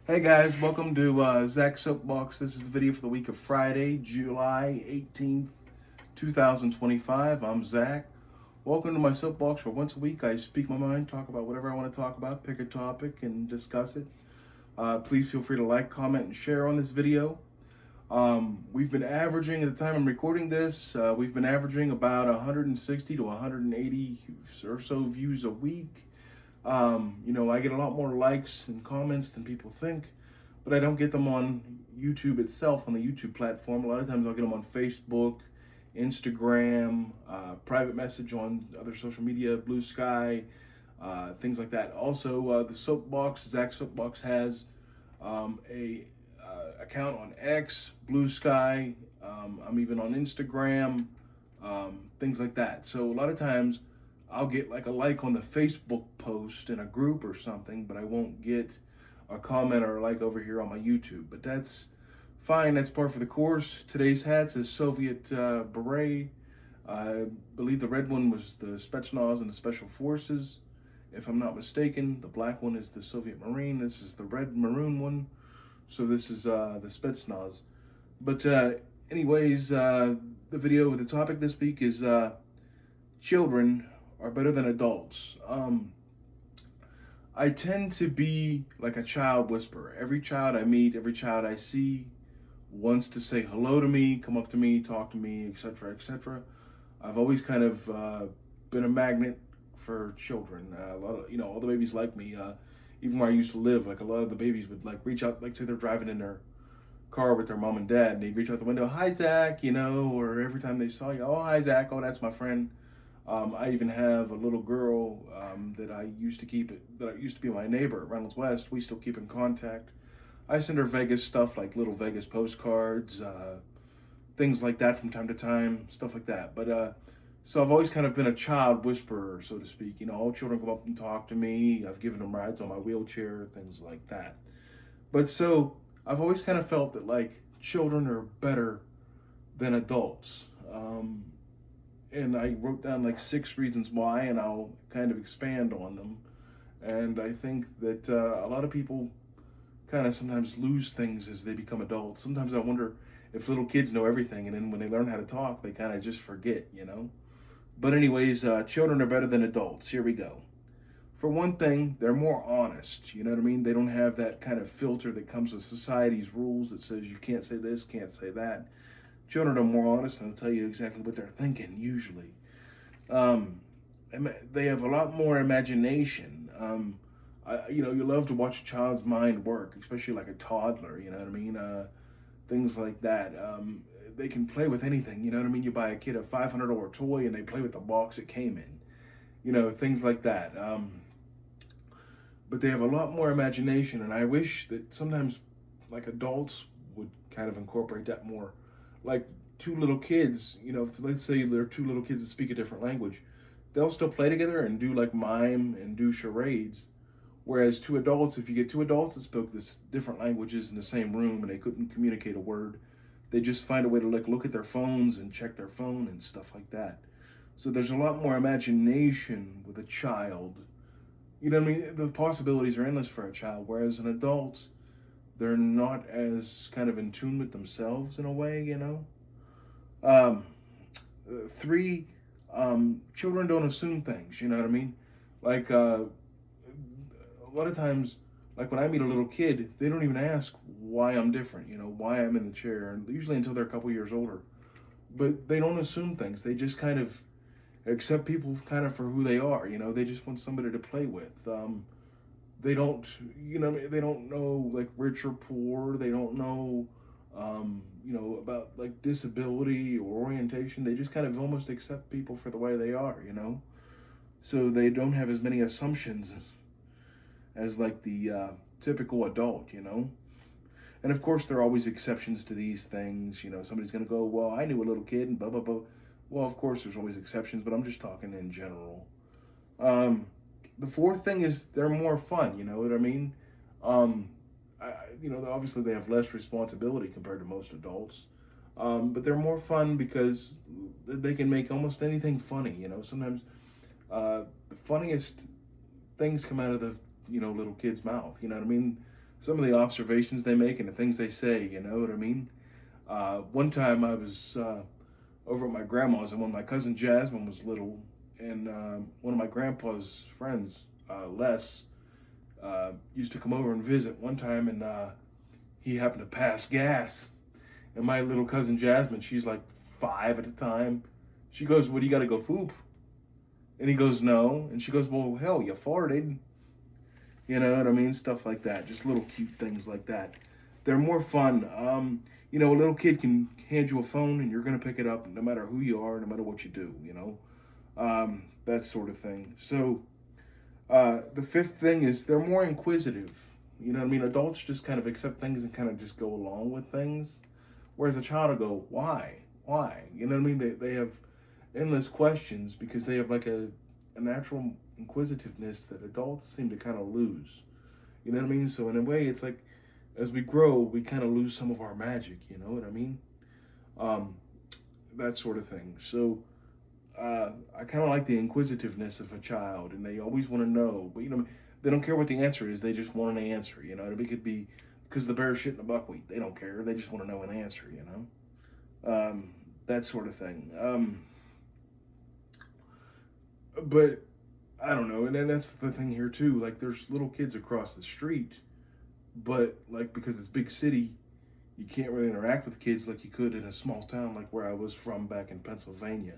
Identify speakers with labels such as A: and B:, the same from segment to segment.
A: Hey guys, welcome to Zach's Soapbox. This is the video for the week of Friday, July 18th, 2025. I'm Zach. Welcome to my soapbox where once a week I speak my mind, talk about whatever I want to talk about, pick a topic and discuss it. Please feel free to like, comment, and share on this video. We've been averaging, at the time I'm recording this, we've been averaging about 160 to 180 or so views a week. I get a lot more likes and comments than people think, but I don't get them on YouTube itself, on the YouTube platform. A lot of times I'll get them on Facebook, Instagram, private message on other social media, Blue Sky, things like that. Also, the Soapbox, Zach Soapbox has a account on X, Blue Sky. I'm even on Instagram, things like that. So a lot of times I'll get like a like on the Facebook post in a group or something, but I won't get a comment or a like over here on my YouTube. But that's fine. That's par for the course. Today's hat says Soviet beret. I believe the red one was the Spetsnaz and the Special Forces, if I'm not mistaken. The black one is the Soviet Marine. This is the red maroon one. So this is the Spetsnaz. But anyways, the video, the topic this week is children are better than adults. I tend to be like a child whisperer. Every child I meet, every child I see wants to say hello to me, come up to me, talk to me, etc., etc. I've always kind of been a magnet for children. A lot of, all the babies like me. Even where I used to live, like a lot of the babies would like reach out, like say they're driving in their car with their mom and dad, and they'd reach out the window, "Hi Zach," or every time they saw you, "Oh hi Zach, oh that's my friend." I even have a little girl that I used to be my neighbor at Reynolds West. We still keep in contact. I send her Vegas stuff like little Vegas postcards, things like that from time to time, stuff like that. But so I've always kind of been a child whisperer, so to speak. All children come up and talk to me. I've given them rides on my wheelchair, things like that. But so I've always kind of felt that like children are better than adults. And I wrote down like 6 reasons why, and I'll kind of expand on them. And I think that a lot of people kind of sometimes lose things as they become adults. Sometimes I wonder if little kids know everything, and then when they learn how to talk, they kind of just forget. But anyways, children are better than adults. Here we go. For one thing, they're more honest. You know what I mean? They don't have that kind of filter that comes with society's rules that says you can't say this, can't say that. Children are more honest and they'll tell you exactly what they're thinking, usually. Um, they have a lot more imagination. You love to watch a child's mind work, especially like a toddler, you know what I mean? Things like that. They can play with anything, you know what I mean? You buy a kid a $500 toy and they play with the box it came in, things like that. But they have a lot more imagination, and I wish that sometimes, like adults, would kind of incorporate that more. Like two little kids, let's say there are two little kids that speak a different language, they'll still play together and do like mime and do charades. Whereas two adults, if you get two adults that spoke this different languages in the same room and they couldn't communicate a word, they just find a way to like look at their phones and check their phone and stuff like that. So there's a lot more imagination with a child. You know what I mean? The possibilities are endless for a child, whereas an adult, they're not as kind of in tune with themselves in a way. Um, Three, children don't assume things, you know what I mean? Like, a lot of times, like when I meet a little kid, they don't even ask why I'm different, why I'm in the chair, and usually until they're a couple years older. But they don't assume things. They just kind of accept people kind of for who they are, they just want somebody to play with. They don't, they don't know like rich or poor. They don't know, about like disability or orientation. They just kind of almost accept people for the way they are. So they don't have as many assumptions as like the typical adult. And of course, there are always exceptions to these things. Somebody's going to go, well, I knew a little kid and blah, blah, blah. Well, of course, there's always exceptions, but I'm just talking in general. The fourth thing is they're more fun. You know what I mean? Um, Obviously they have less responsibility compared to most adults, but they're more fun because they can make almost anything funny. Sometimes the funniest things come out of the little kid's mouth. You know what I mean? some of the observations they make and the things they say. You know what I mean? One time I was over at my grandma's, and when my cousin Jasmine was little, and one of my grandpa's friends, Les, used to come over and visit one time, and he happened to pass gas. And my little cousin Jasmine, she's like 5 at the time, she goes, "What, do you got to go poop?" And he goes, "No." And she goes, "Well, hell, you farted." You know what I mean? Stuff like that. Just little cute things like that. They're more fun. You know, a little kid can hand you a phone and you're going to pick it up no matter who you are, no matter what you do, you know? That sort of thing. So, the fifth thing is they're more inquisitive. You know what I mean? Adults just kind of accept things and kind of just go along with things. Whereas a child will go, why? Why? You know what I mean? They have endless questions because they have like a natural inquisitiveness that adults seem to kind of lose. You know what I mean? So in a way, it's like as we grow, we kind of lose some of our magic. You know what I mean? That sort of thing. So I kind of like the inquisitiveness of a child, and they always want to know. But you know, they don't care what the answer is. They just want an answer. You know, it could be because the bear shit in the buckwheat. They don't care. They just want to know an answer. You know, that sort of thing. But I don't know, and then that's the thing here too. Like, there's little kids across the street, but like because it's big city, you can't really interact with kids like you could in a small town like where I was from back in Pennsylvania.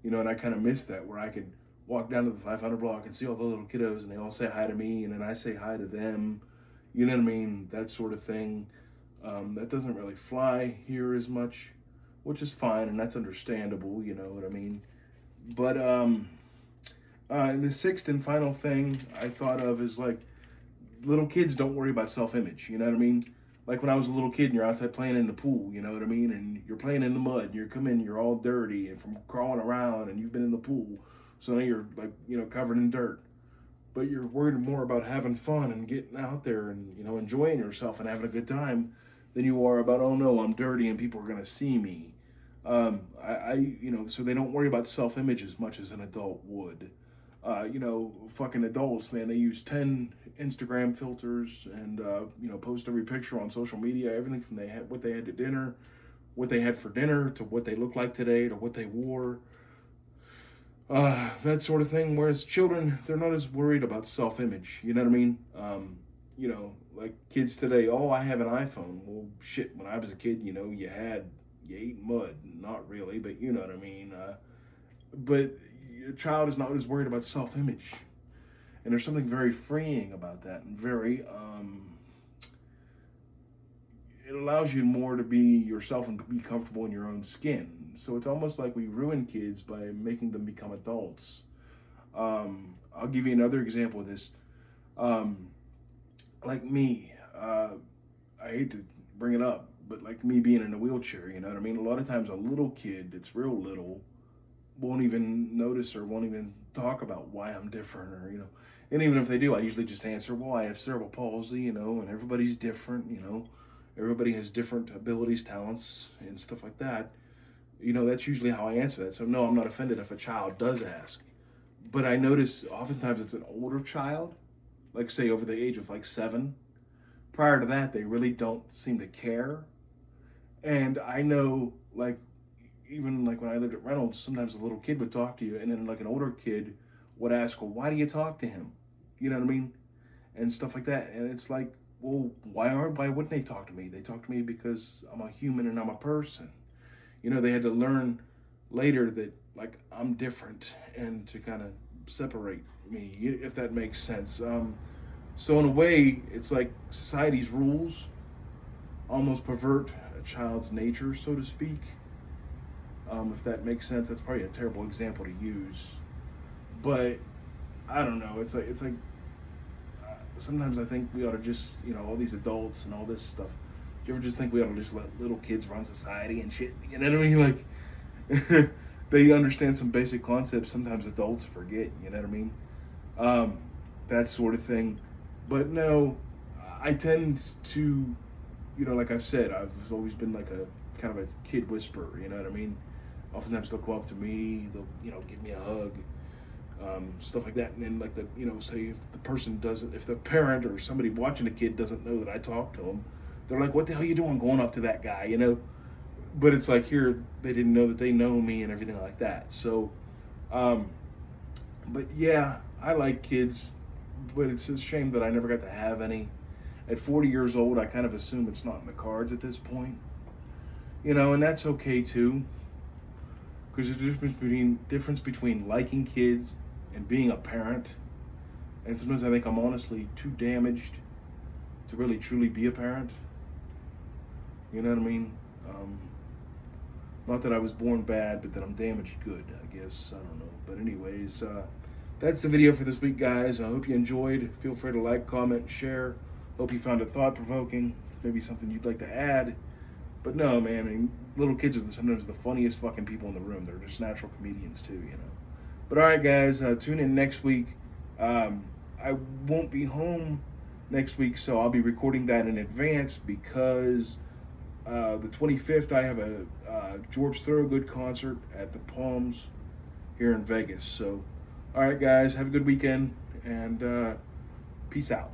A: You know, and I kind of miss that where I could walk down to the 500 block and see all the little kiddos, and they all say hi to me, and then I say hi to them. You know what I mean? That sort of thing. That doesn't really fly here as much, which is fine, and that's understandable. You know what I mean? But and the sixth and final thing I thought of is like little kids don't worry about self-image. You know what I mean? Like when I was a little kid and you're outside playing in the pool, you know what I mean? And you're playing in the mud and you're coming, you're all dirty and from crawling around and you've been in the pool. So now you're like, you know, covered in dirt. But you're worried more about having fun and getting out there and, you know, enjoying yourself and having a good time than you are about, oh no, I'm dirty and people are going to see me. You know, so they don't worry about self-image as much as an adult would. You know, fucking adults, man, they use 10 Instagram filters and, you know, post every picture on social media, everything from what they had to dinner, what they had for dinner, to what they look like today, to what they wore, that sort of thing. Whereas children, they're not as worried about self-image, you know what I mean? You know, like kids today, oh, I have an iPhone. Well, shit, when I was a kid, you know, you ate mud. Not really, but you know what I mean. But a child is not as worried about self-image, and there's something very freeing about that, and very it allows you more to be yourself and be comfortable in your own skin. So it's almost like we ruin kids by making them become adults. I'll give you another example of this. Like me, I hate to bring it up, but like me being in a wheelchair, you know what I mean? A lot of times a little kid that's real little won't even notice or won't even talk about why I'm different, or, you know, and even if they do, I usually just answer, well, I have cerebral palsy, you know, and everybody's different, you know, everybody has different abilities, talents, and stuff like that. You know, that's usually how I answer that. So no, I'm not offended if a child does ask. But I notice oftentimes it's an older child, like say over the age of like 7. Prior to that, they really don't seem to care. And I know, like, even like when I lived at Reynolds, sometimes a little kid would talk to you, and then like an older kid would ask, well, why do you talk to him? You know what I mean? And stuff like that. And it's like, well, why wouldn't they talk to me? They talk to me because I'm a human and I'm a person. You know, they had to learn later that like I'm different and to kind of separate me, if that makes sense. So in a way, it's like society's rules almost pervert a child's nature, so to speak. If that makes sense. That's probably a terrible example to use, but I don't know. It's like sometimes I think we ought to just, you know, all these adults and all this stuff. Do you ever just think we ought to just let little kids run society and shit? You know what I mean? Like they understand some basic concepts. Sometimes adults forget. You know what I mean? That sort of thing. But no, I tend to, you know, like I've said, I've always been like a kind of a kid whisperer. You know what I mean? Oftentimes they'll come up to me, they'll, you know, give me a hug. stuff like that. And then like say if the person doesn't, if the parent or somebody watching the kid doesn't know that I talk to them, they're like, "What the hell are you doing going up to that guy?" But it's like here they didn't know that they know me and everything like that. So, but yeah, I like kids, but it's a shame that I never got to have any. At 40 years old, I kind of assume it's not in the cards at this point, and that's okay too, because there's a difference between liking kids and being a parent. And sometimes I think I'm honestly too damaged to really truly be a parent. You know what I mean? Not that I was born bad, but that I'm damaged good, I guess. I don't know. But anyways, that's the video for this week, guys. I hope you enjoyed. Feel free to like, comment, share. Hope you found it thought-provoking. It's maybe something you'd like to add. But no, man, I mean, little kids are sometimes the funniest fucking people in the room. They're just natural comedians too, But all right, guys, tune in next week. I won't be home next week, so I'll be recording that in advance because the 25th I have a George Thorogood concert at the Palms here in Vegas. So, all right, guys, have a good weekend, and peace out.